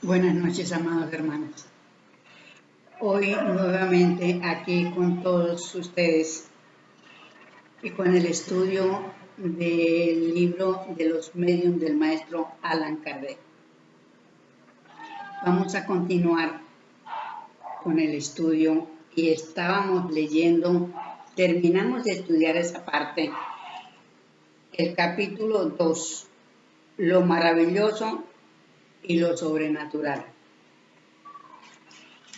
Buenas noches, amados hermanos. Hoy nuevamente aquí con todos ustedes y con el estudio del libro de los medios del maestro Allan Kardec. Vamos a continuar con el estudio y estábamos leyendo, terminamos de estudiar esa parte, el capítulo 2, lo maravilloso y lo sobrenatural.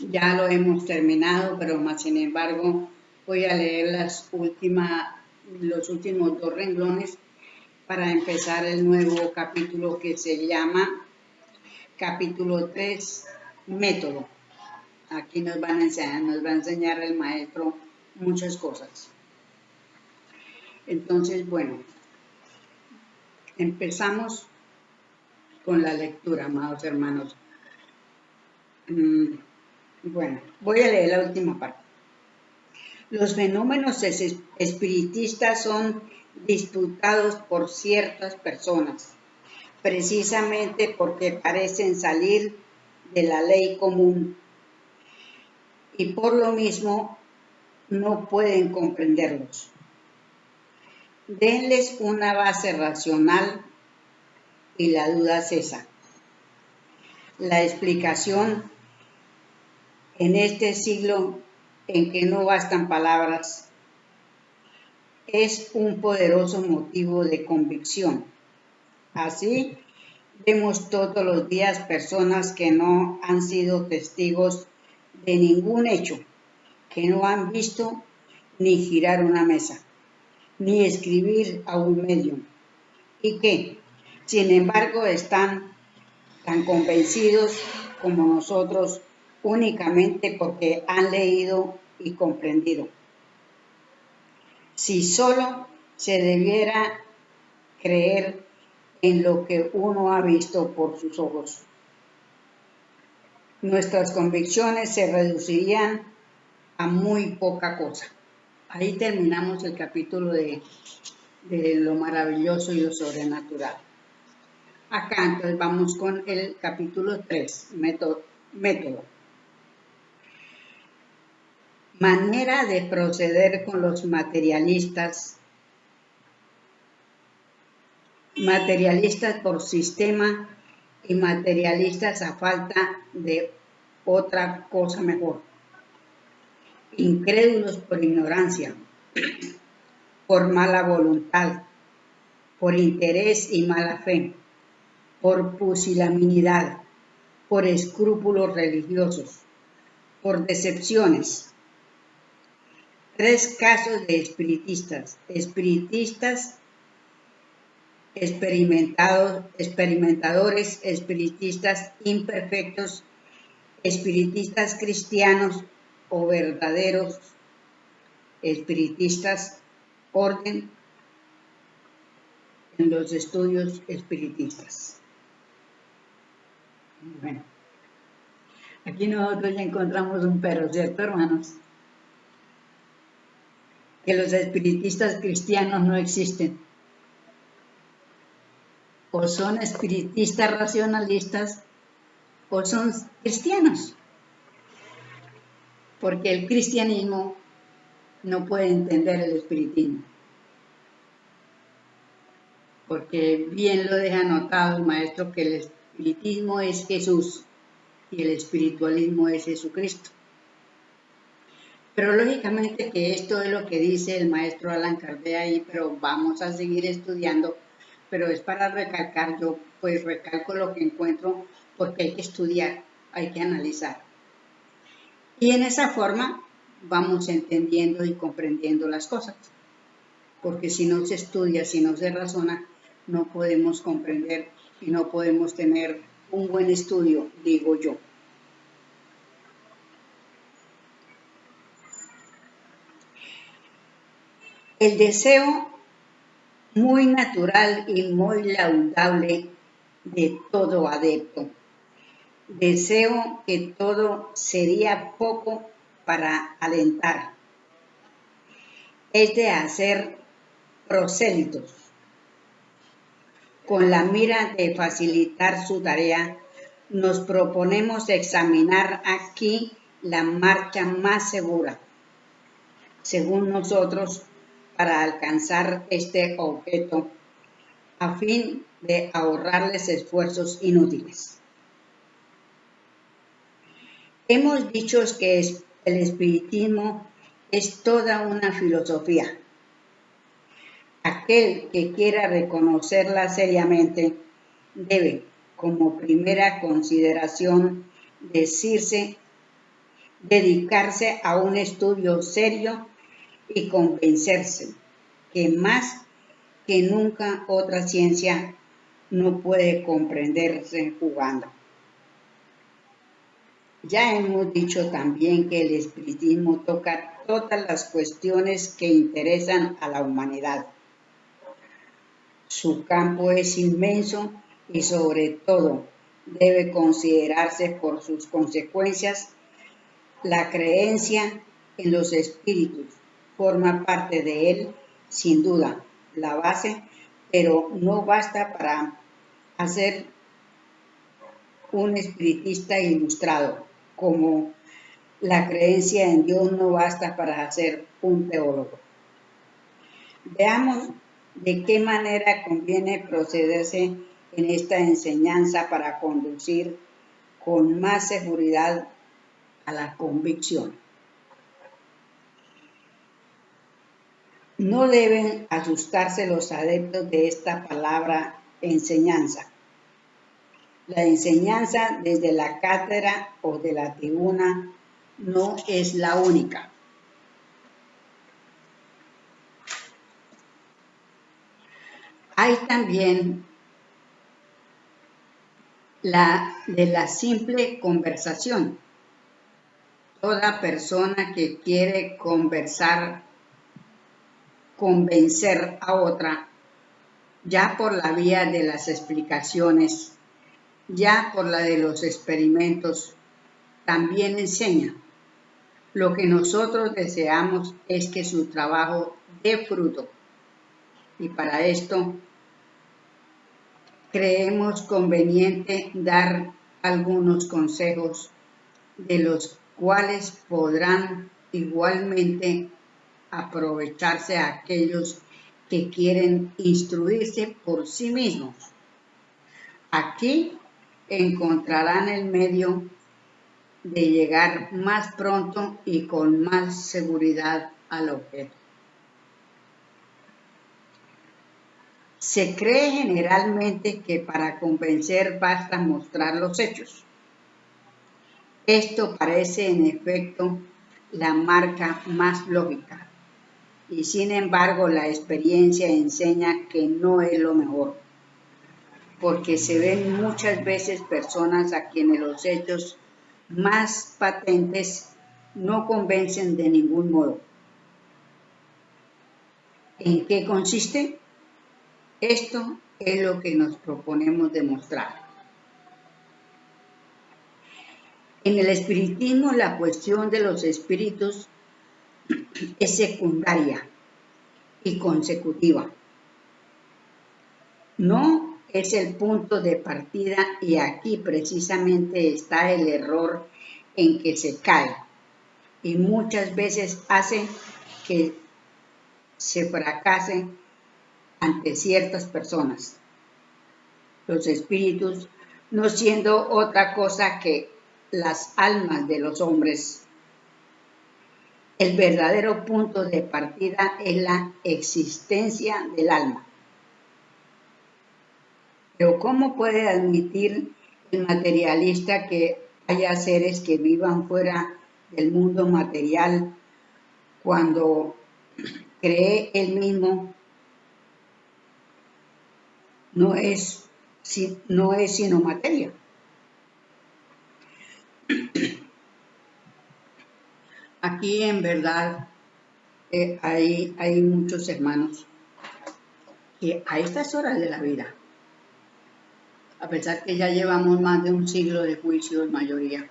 Ya lo hemos terminado, pero más sin embargo voy a leer los últimos dos renglones para empezar el nuevo capítulo que se llama capítulo 3, método. Aquí nos va a enseñar el maestro muchas cosas. Entonces, bueno, empezamos con la lectura, amados hermanos. Bueno, voy a leer la última parte. Los fenómenos espiritistas son disputados por ciertas personas, precisamente porque parecen salir de la ley común y por lo mismo no pueden comprenderlos. Denles una base racional y la duda cesa. La explicación en este siglo en que no bastan palabras es un poderoso motivo de convicción. Así, vemos todos los días personas que no han sido testigos de ningún hecho, que no han visto ni girar una mesa, ni escribir a un medium, y que, sin embargo, están tan convencidos como nosotros únicamente porque han leído y comprendido. Si solo se debiera creer en lo que uno ha visto por sus ojos, nuestras convicciones se reducirían a muy poca cosa. Ahí terminamos el capítulo de lo maravilloso y lo sobrenatural. Acá entonces vamos con el capítulo 3, método. Manera de proceder con los materialistas por sistema y materialistas a falta de otra cosa mejor. Incrédulos por ignorancia, por mala voluntad, por interés y mala fe, por pusilanimidad, por escrúpulos religiosos, por decepciones. 3 casos de espiritistas experimentadores, espiritistas imperfectos, espiritistas cristianos o verdaderos espiritistas, orden en los estudios espiritistas. Bueno, aquí nosotros ya encontramos un perro, ¿cierto, hermanos? Que los espiritistas cristianos no existen. O son espiritistas racionalistas o son cristianos. Porque el cristianismo no puede entender el espiritismo. Porque bien lo deja notado el maestro que el espiritismo es Jesús y el espiritualismo es Jesucristo. Pero lógicamente que esto es lo que dice el maestro Allan Kardec ahí, pero vamos a seguir estudiando, pero es para recalcar, yo pues recalco lo que encuentro porque hay que estudiar, hay que analizar. Y en esa forma vamos entendiendo y comprendiendo las cosas, porque si no se estudia, si no se razona, no podemos comprender y no podemos tener un buen estudio, digo yo. El deseo muy natural y muy laudable de todo adepto. Deseo que todo sería poco para alentar. Es de hacer prosélitos con la mira de facilitar su tarea nos proponemos examinar aquí la marcha más segura, según nosotros, para alcanzar este objeto, a fin de ahorrarles esfuerzos inútiles. Hemos dicho que el espiritismo es toda una filosofía. Aquel que quiera reconocerla seriamente debe, como primera consideración, dedicarse a un estudio serio y convencerse que más que nunca otra ciencia no puede comprenderse jugando. Ya hemos dicho también que el espiritismo toca todas las cuestiones que interesan a la humanidad. Su campo es inmenso y sobre todo debe considerarse por sus consecuencias. La creencia en los espíritus forma parte de él, sin duda, la base, pero no basta para hacer un espiritista ilustrado, como la creencia en Dios no basta para ser un teólogo. Veamos de qué manera conviene procederse en esta enseñanza para conducir con más seguridad a la convicción. No deben asustarse los adeptos de esta palabra enseñanza. La enseñanza desde la cátedra o de la tribuna no es la única. Hay también la de la simple conversación. Toda persona que quiere convencer a otra, ya por la vía de las explicaciones, ya por la de los experimentos, también enseña. Lo que nosotros deseamos es que su trabajo dé fruto. Y para esto creemos conveniente dar algunos consejos de los cuales podrán igualmente aprovecharse aquellos que quieren instruirse por sí mismos. Aquí encontrarán el medio de llegar más pronto y con más seguridad al objeto. Se cree generalmente que para convencer basta mostrar los hechos. Esto parece en efecto la marca más lógica, y sin embargo la experiencia enseña que no es lo mejor, porque se ven muchas veces personas a quienes los hechos más patentes no convencen de ningún modo. ¿En qué consiste? Esto es lo que nos proponemos demostrar. En el espiritismo la cuestión de los espíritus es secundaria y consecutiva. No es el punto de partida, y aquí precisamente está el error en que se cae y muchas veces hace que se fracase ante ciertas personas. Los espíritus no siendo otra cosa que las almas de los hombres. El verdadero punto de partida es la existencia del alma. Pero ¿cómo puede admitir el materialista que haya seres que vivan fuera del mundo material cuando cree él mismo no es sino materia? Aquí en verdad hay muchos hermanos que a estas horas de la vida, a pesar que ya llevamos más de un siglo de juicio en mayoría,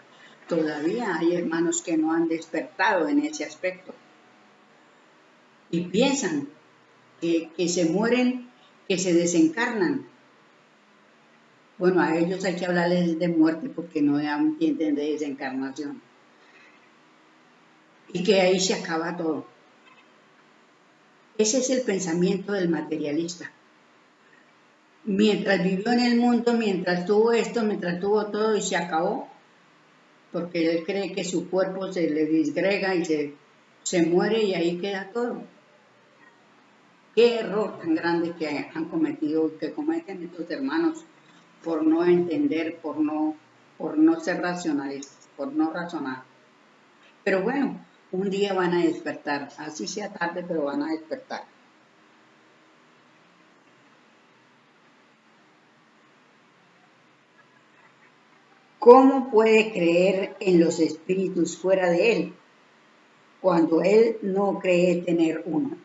todavía hay hermanos que no han despertado en ese aspecto y piensan que se mueren, que se desencarnan. Bueno, a ellos hay que hablarles de muerte porque no entienden de desencarnación. Y que ahí se acaba todo. Ese es el pensamiento del materialista. Mientras vivió en el mundo, mientras tuvo esto, mientras tuvo todo y se acabó, porque él cree que su cuerpo se le disgrega y se muere y ahí queda todo. Qué error tan grande que han cometido, que cometen estos hermanos por no entender, por no ser racionalistas, por no razonar. Pero bueno, un día van a despertar, así sea tarde, pero van a despertar. ¿Cómo puede creer en los espíritus fuera de él cuando él no cree tener uno?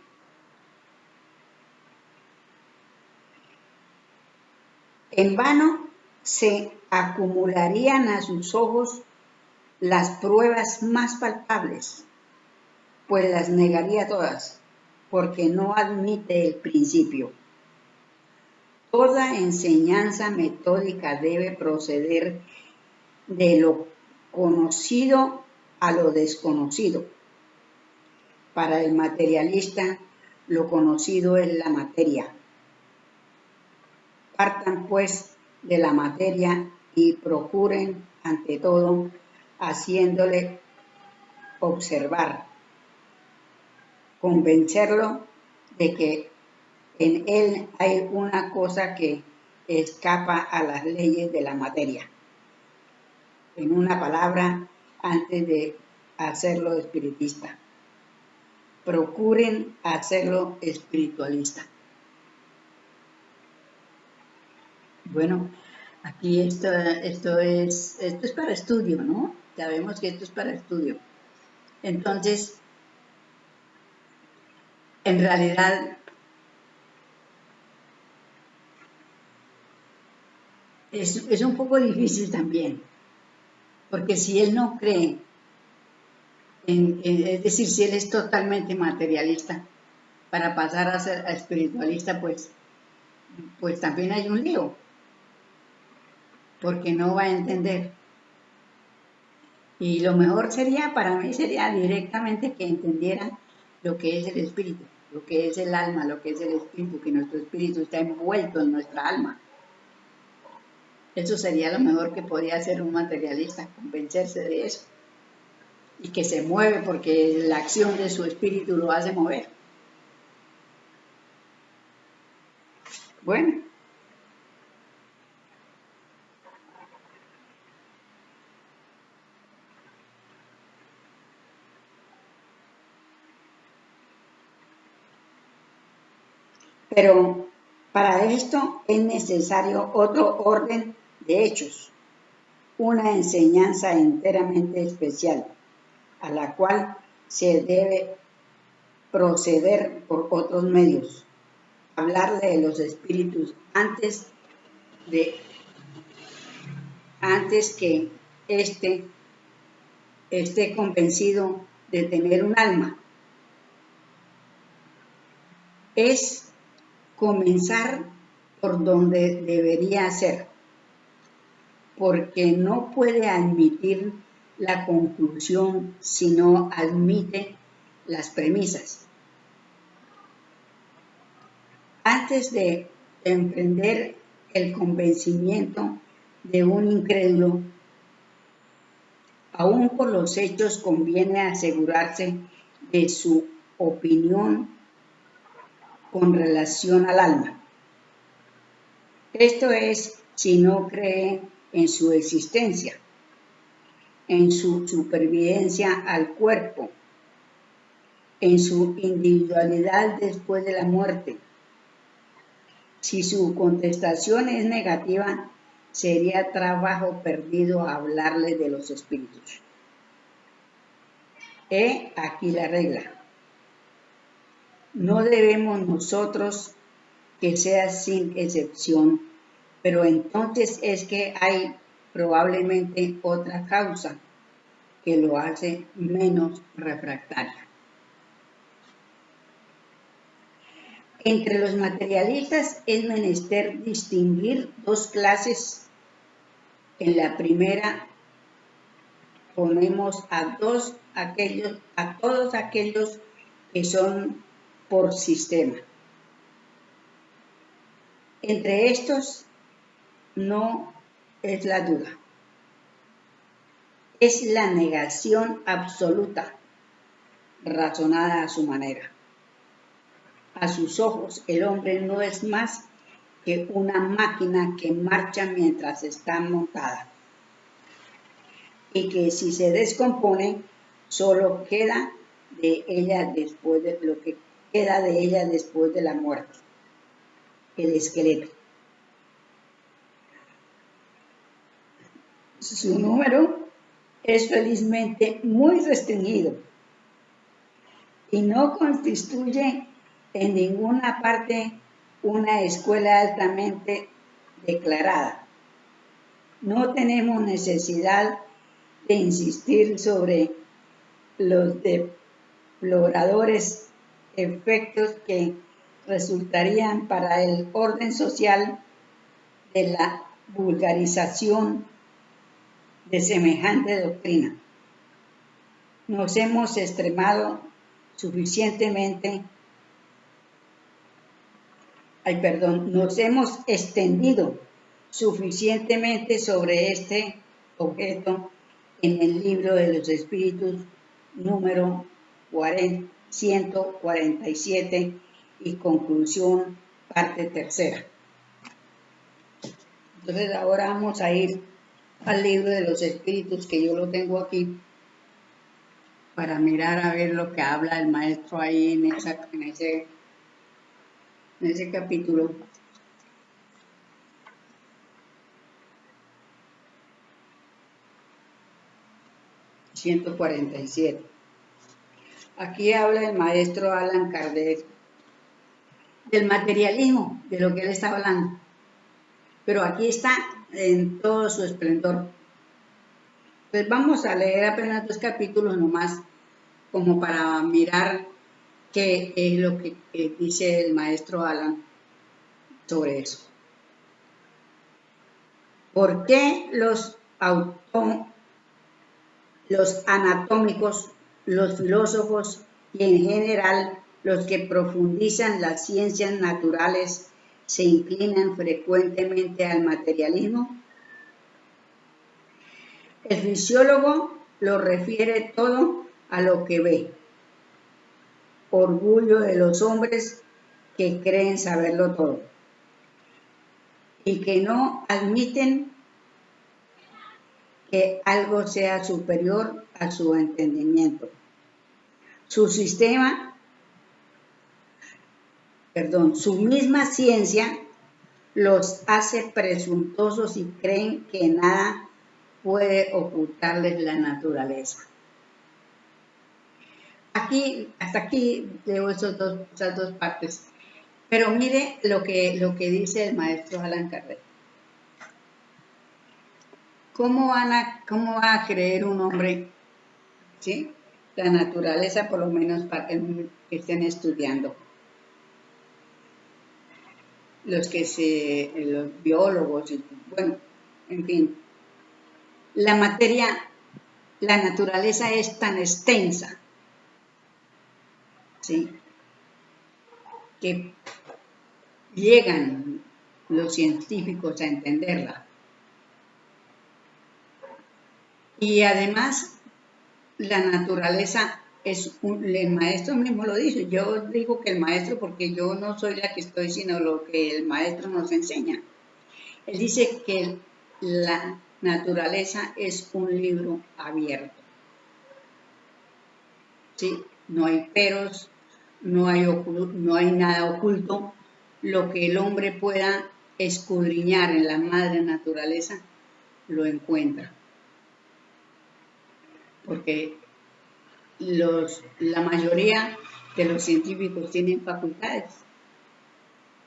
En vano se acumularían a sus ojos las pruebas más palpables, pues las negaría todas, porque no admite el principio. Toda enseñanza metódica debe proceder de lo conocido a lo desconocido. Para el materialista, lo conocido es la materia. Partan pues de la materia y procuren, ante todo, haciéndole observar, convencerlo de que en él hay una cosa que escapa a las leyes de la materia. En una palabra, antes de hacerlo espiritista. Procuren hacerlo espiritualista. Bueno, aquí esto es para estudio, ¿no? Sabemos que esto es para estudio. Entonces, en realidad, es un poco difícil también, porque si él no cree, es decir, si él es totalmente materialista, para pasar a ser espiritualista, pues también hay un lío, porque no va a entender. Y lo mejor sería, para mí, sería directamente que entendiera lo que es el espíritu, lo que es el alma, lo que es el espíritu, que nuestro espíritu está envuelto en nuestra alma. Eso sería lo mejor que podría hacer un materialista, convencerse de eso. Y que se mueve porque la acción de su espíritu lo hace mover. Bueno. Pero para esto es necesario otro orden de hechos, una enseñanza enteramente especial, a la cual se debe proceder por otros medios. Hablarle de los espíritus antes que éste esté convencido de tener un alma. Es comenzar por donde debería ser, porque no puede admitir la conclusión si no admite las premisas. Antes de emprender el convencimiento de un incrédulo, aún por los hechos conviene asegurarse de su opinión con relación al alma. Esto es, si no cree en su existencia, en su supervivencia al cuerpo, en su individualidad después de la muerte. Si su contestación es negativa, sería trabajo perdido hablarle de los espíritus. He aquí la regla. No debemos nosotros que sea sin excepción, pero entonces es que hay probablemente otra causa que lo hace menos refractaria. Entre los materialistas es menester distinguir dos clases En la primera ponemos a todos aquellos que son por sistema. Entre estos no es la duda, es la negación absoluta, razonada a su manera. A sus ojos, el hombre no es más que una máquina que marcha mientras está montada, y que si se descompone, solo queda de ella después de lo que queda de ella después de la muerte, el esqueleto. Su número es felizmente muy restringido y no constituye en ninguna parte una escuela altamente declarada. No tenemos necesidad de insistir sobre los deplorables efectos que resultarían para el orden social de la vulgarización de semejante doctrina. Nos hemos extendido suficientemente sobre este objeto en el libro de los Espíritus número 147 y conclusión, parte tercera. Entonces ahora vamos a ir al libro de los Espíritus, que yo lo tengo aquí, para mirar a ver lo que habla el maestro ahí en ese capítulo. ...147... Aquí habla el maestro Allan Kardec del materialismo, de lo que él está hablando. Pero aquí está en todo su esplendor. Pues vamos a leer apenas 2 capítulos nomás, como para mirar qué es lo que dice el maestro Allan sobre eso. ¿Por qué los anatómicos, los filósofos y en general los que profundizan las ciencias naturales se inclinan frecuentemente al materialismo? El fisiólogo lo refiere todo a lo que ve. Orgullo de los hombres que creen saberlo todo y que no admiten que algo sea superior a su entendimiento. Su misma ciencia los hace presuntuosos y creen que nada puede ocultarles la naturaleza. Hasta aquí leo esas dos partes. Pero mire lo que dice el maestro Allan Kardec. ¿Cómo va a creer un hombre, ¿sí?, la naturaleza, por lo menos para que estén estudiando? Los biólogos, bueno, en fin. La naturaleza es tan extensa, ¿sí?, que llegan los científicos a entenderla. Y además, la naturaleza el maestro mismo lo dice. Yo digo que el maestro porque yo no soy la que estoy, sino lo que el maestro nos enseña. Él dice que la naturaleza es un libro abierto. ¿Sí? No hay peros, no hay nada oculto. Lo que el hombre pueda escudriñar en la madre naturaleza, lo encuentra. Porque la mayoría de los científicos tienen facultades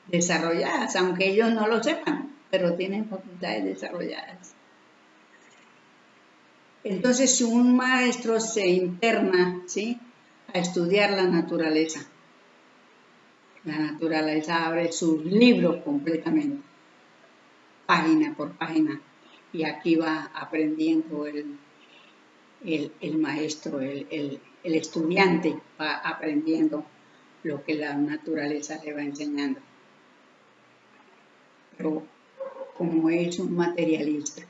desarrolladas, aunque ellos no lo sepan, pero tienen facultades desarrolladas. Entonces, si un maestro se interna, ¿sí?, a estudiar la naturaleza abre sus libros completamente, página por página, y aquí va aprendiendo el maestro, el estudiante va aprendiendo lo que la naturaleza le va enseñando. Pero como es un materialista,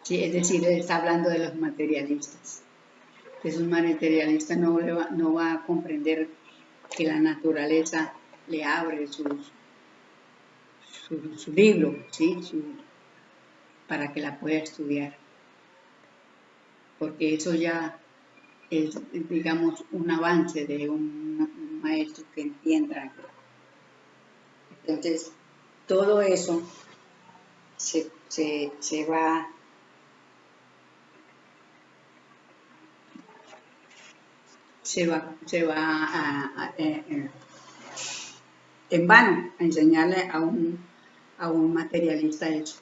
¿sí? Es decir, él está hablando de los materialistas. Entonces un materialista no va a comprender que la naturaleza le abre su libro, ¿sí? Para que la pueda estudiar. Porque eso ya es, digamos, un avance de un maestro que entienda. Entonces, todo eso se va en vano a enseñarle a un materialista eso.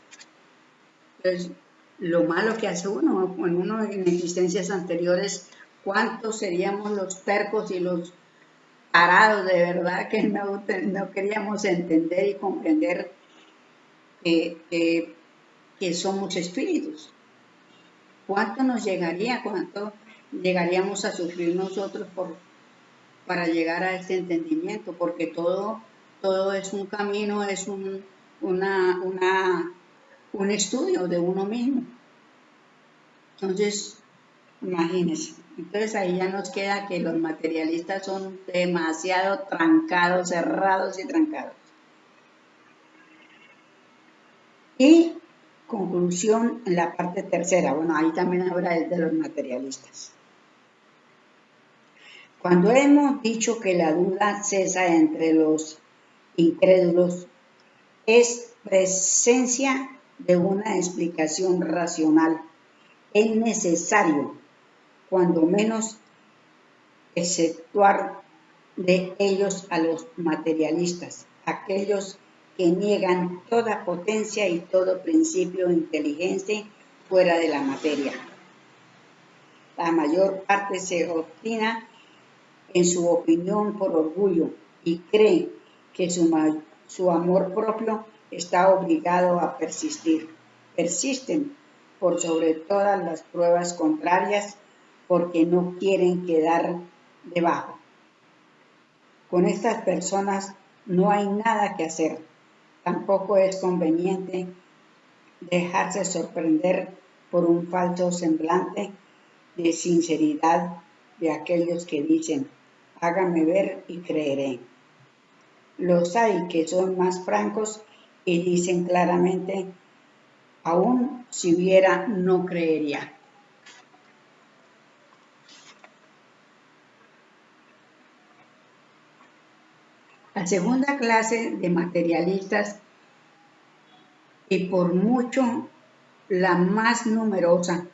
Entonces, lo malo que hace uno en existencias anteriores, ¿cuántos seríamos los tercos y los parados de verdad que no queríamos entender y comprender que somos espíritus? ¿Cuánto nos llegaría, cuánto llegaríamos a sufrir nosotros para llegar a este entendimiento? Porque todo es un camino, es un estudio de uno mismo. Entonces, imagínense. Entonces ahí ya nos queda que los materialistas son demasiado trancados, cerrados y trancados. Y conclusión en la parte tercera. Bueno, ahí también habla de los materialistas. Cuando hemos dicho que la duda cesa entre los incrédulos, es presencia de una explicación racional. Es necesario, cuando menos, exceptuar de ellos a los materialistas, aquellos que niegan toda potencia y todo principio inteligente fuera de la materia. La mayor parte se obstina en su opinión por orgullo y cree que su amor propio está obligado a persistir. Persisten por sobre todas las pruebas contrarias porque no quieren quedar debajo. Con estas personas no hay nada que hacer. Tampoco es conveniente dejarse sorprender por un falso semblante de sinceridad de aquellos que dicen, hágame ver y creeré. Los hay que son más francos y dicen claramente, aún si viera no creería. La segunda clase de materialistas, y por mucho la más numerosa,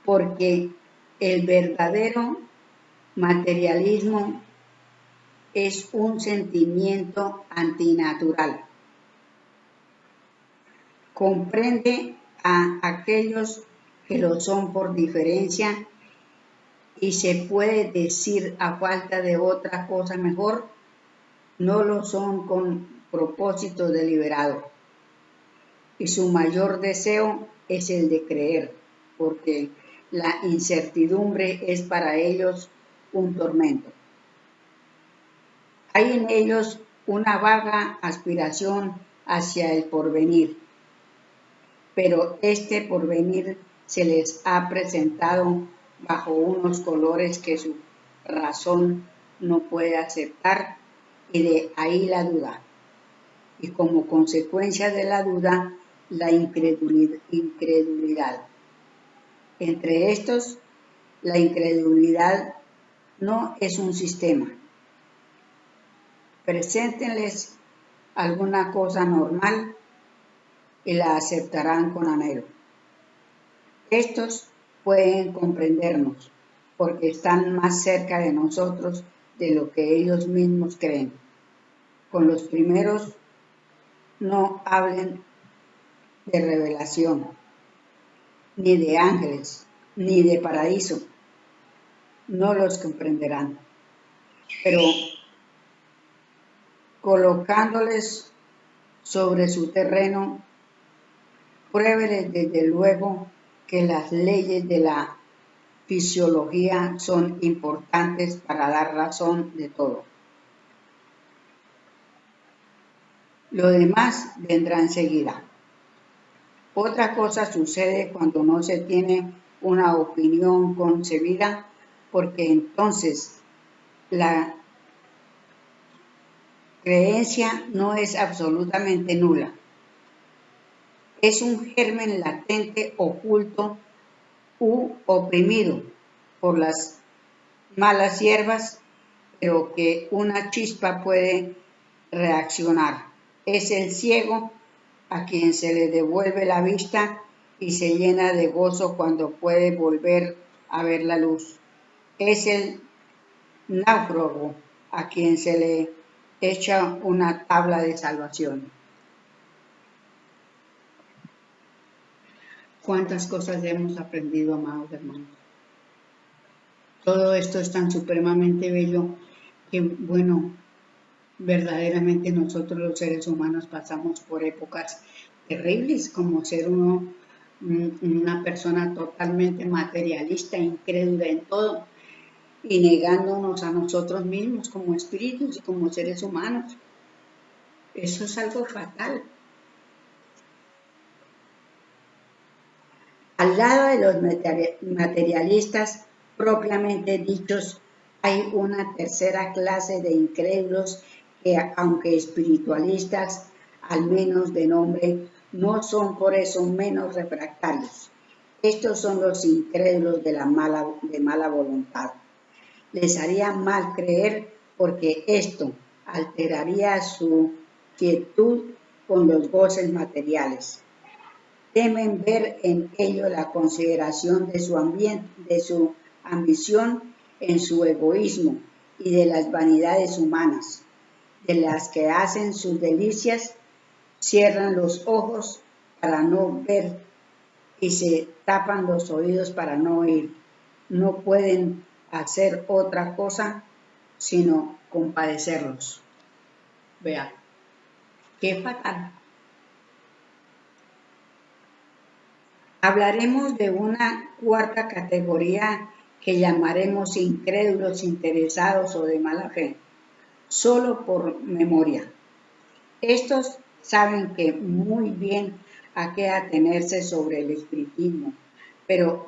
porque el verdadero materialismo es un sentimiento antinatural. Comprende a aquellos que lo son por diferencia y se puede decir a falta de otra cosa mejor, no lo son con propósito deliberado. Y su mayor deseo es el de creer, porque la incertidumbre es para ellos un tormento. Hay en ellos una vaga aspiración hacia el porvenir, pero este porvenir se les ha presentado bajo unos colores que su razón no puede aceptar y de ahí la duda. Y como consecuencia de la duda, la incredulidad. Entre estos, la incredulidad no es un sistema. Preséntenles alguna cosa normal y la aceptarán con anhelo. Estos pueden comprendernos porque están más cerca de nosotros de lo que ellos mismos creen. Con los primeros no hablen de revelación, ni de ángeles, ni de paraíso. No los comprenderán. Pero colocándoles sobre su terreno, Pruébele desde luego que las leyes de la fisiología son importantes para dar razón de todo. Lo demás vendrá enseguida. Otra cosa sucede cuando no se tiene una opinión concebida, porque entonces la creencia no es absolutamente nula. Es un germen latente, oculto u oprimido por las malas hierbas, pero que una chispa puede reaccionar. Es el ciego a quien se le devuelve la vista y se llena de gozo cuando puede volver a ver la luz. Es el náufrago a quien se le echa una tabla de salvación. ¿Cuántas cosas hemos aprendido, amados hermanos? Todo esto es tan supremamente bello que, bueno, verdaderamente nosotros los seres humanos pasamos por épocas terribles, como ser una persona totalmente materialista, incrédula en todo, y negándonos a nosotros mismos como espíritus y como seres humanos. Eso es algo fatal. Al lado de los materialistas propiamente dichos, hay una tercera clase de incrédulos que, aunque espiritualistas, al menos de nombre, no son por eso menos refractarios. Estos son los incrédulos de mala voluntad. Les haría mal creer porque esto alteraría su quietud con los goces materiales. Temen ver en ello la consideración de su ambición en su egoísmo y de las vanidades humanas, de las que hacen sus delicias, cierran los ojos para no ver y se tapan los oídos para no oír. No pueden hacer otra cosa sino compadecerlos. Vea, qué fatal. Hablaremos de una cuarta categoría que llamaremos incrédulos, interesados o de mala fe, solo por memoria. Estos saben que muy bien a qué atenerse sobre el espiritismo, pero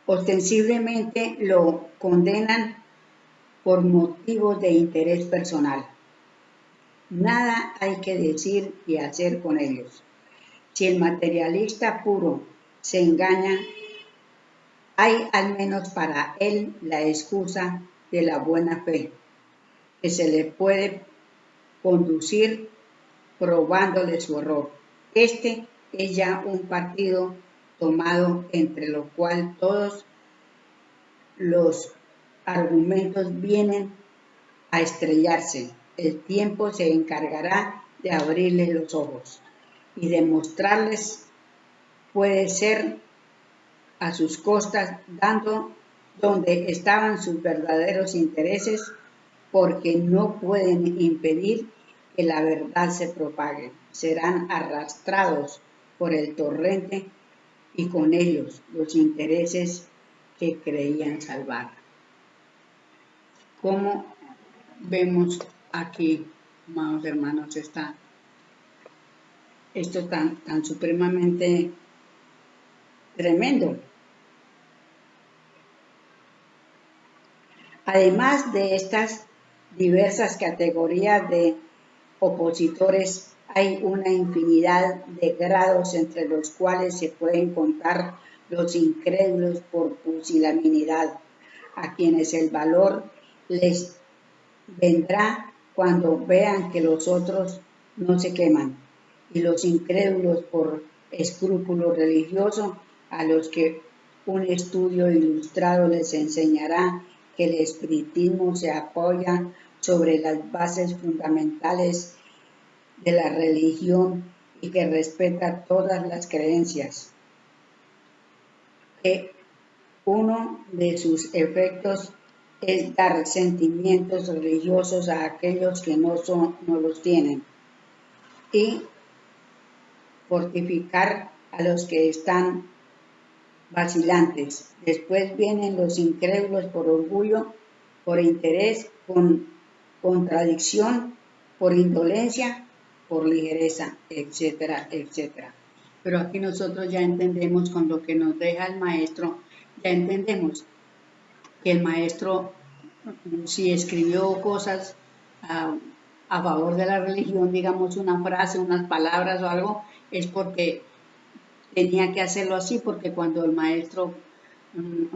ostensiblemente lo condenan por motivos de interés personal. Nada hay que decir y hacer con ellos. Si el materialista puro se engaña, hay al menos para él la excusa de la buena fe, que se le puede conducir probándole su error. Este es ya un partido tomado entre lo cual todos los argumentos vienen a estrellarse. El tiempo se encargará de abrirles los ojos y de mostrarles, puede ser a sus costas, dando donde estaban sus verdaderos intereses, porque no pueden impedir que la verdad se propague. Serán arrastrados por el torrente y con ellos los intereses que creían salvar. ¿Cómo vemos aquí, amados hermanos, esto tan supremamente tremendo? Además de estas diversas categorías de opositores, hay una infinidad de grados entre los cuales se pueden contar los incrédulos por pusilanimidad, a quienes el valor les vendrá cuando vean que los otros no se queman, y los incrédulos por escrúpulo religioso, a los que un estudio ilustrado les enseñará que el espiritismo se apoya sobre las bases fundamentales de la religión y que respeta todas las creencias, que uno de sus efectos es dar sentimientos religiosos a aquellos que no los tienen. y fortificar a los que están vacilantes. Después vienen los incrédulos por orgullo, por interés, con contradicción, por indolencia, por ligereza, etcétera, etcétera. Pero aquí nosotros ya entendemos con lo que nos deja el maestro, ya entendemos que el maestro, si escribió cosas a favor de la religión, digamos una frase, unas palabras o algo, es porque tenía que hacerlo así, porque cuando el maestro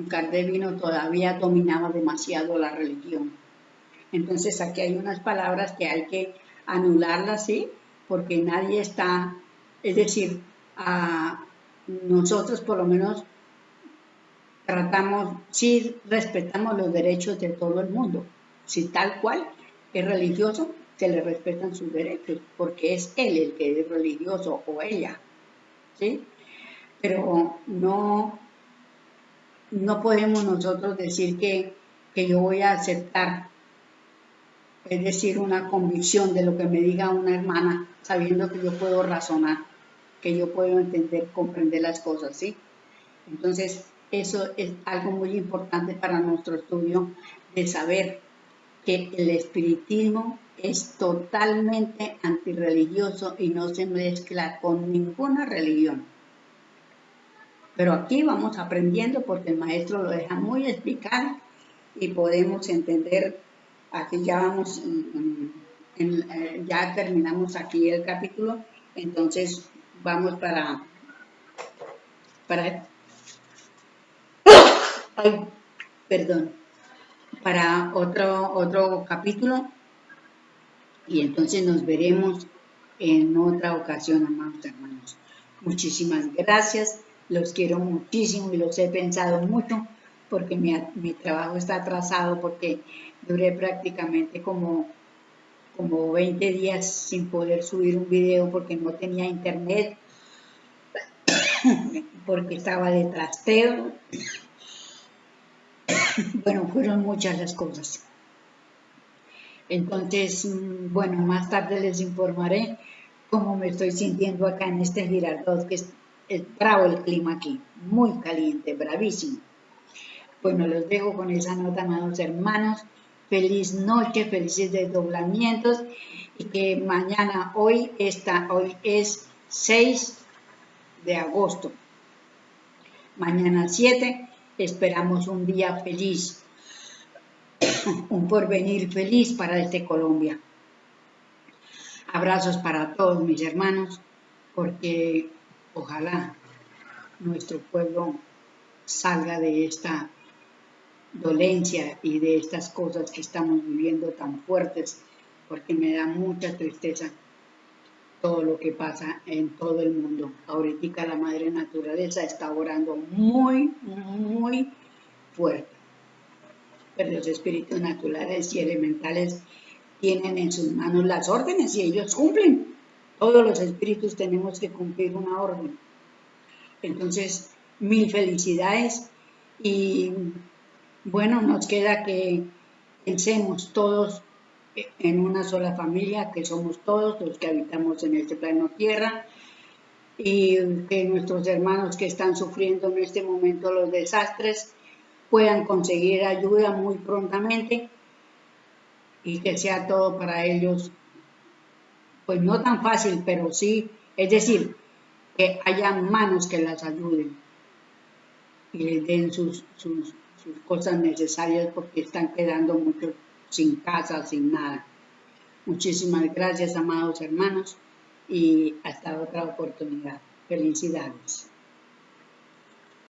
Kardec vino todavía dominaba demasiado la religión. Entonces aquí hay unas palabras que hay que anularlas, ¿sí? Porque nadie está, es decir, nosotros por lo menos tratamos, sí respetamos los derechos de todo el mundo. Si tal cual es religioso, se le respetan sus derechos, porque es él el que es religioso o ella, ¿sí? Pero no podemos nosotros decir que yo voy a aceptar, es decir, una convicción de lo que me diga una hermana, sabiendo que yo puedo razonar, que yo puedo entender, comprender las cosas, ¿sí? Entonces, eso es algo muy importante para nuestro estudio, de saber que el espiritismo es totalmente antirreligioso y no se mezcla con ninguna religión. Pero aquí vamos aprendiendo porque el maestro lo deja muy explicado y podemos entender. Aquí ya vamos, ya terminamos aquí el capítulo, entonces vamos para ay, perdón, para otro capítulo, y entonces nos veremos en otra ocasión, amados hermanos. Muchísimas gracias, los quiero muchísimo y los he pensado mucho porque mi trabajo está atrasado, porque duré prácticamente como 20 días sin poder subir un video porque no tenía internet, porque estaba de trasteo. Bueno, fueron muchas las cosas. Entonces, bueno, más tarde les informaré cómo me estoy sintiendo acá en este Girardot, que es bravo el clima aquí, muy caliente, bravísimo. Bueno, los dejo con esa nota, amados hermanos. Feliz noche, felices desdoblamientos, y que mañana, hoy es 6 de agosto. Mañana 7, esperamos un día feliz, un porvenir feliz para Colombia. Abrazos para todos mis hermanos, porque ojalá nuestro pueblo salga de esta dolencia y de estas cosas que estamos viviendo tan fuertes, porque me da mucha tristeza todo lo que pasa en todo el mundo. Ahorita la madre naturaleza está orando muy, muy fuerte. Pero los espíritus naturales y elementales tienen en sus manos las órdenes y ellos cumplen. Todos los espíritus tenemos que cumplir una orden. Entonces, mil felicidades y bueno, nos queda que pensemos todos en una sola familia, que somos todos los que habitamos en este plano Tierra, y que nuestros hermanos que están sufriendo en este momento los desastres puedan conseguir ayuda muy prontamente y que sea todo para ellos, pues no tan fácil, pero sí, es decir, que haya manos que las ayuden y les den sus cosas necesarias, porque están quedando muchos sin casa, sin nada. Muchísimas gracias, amados hermanos, y hasta otra oportunidad. Felicidades.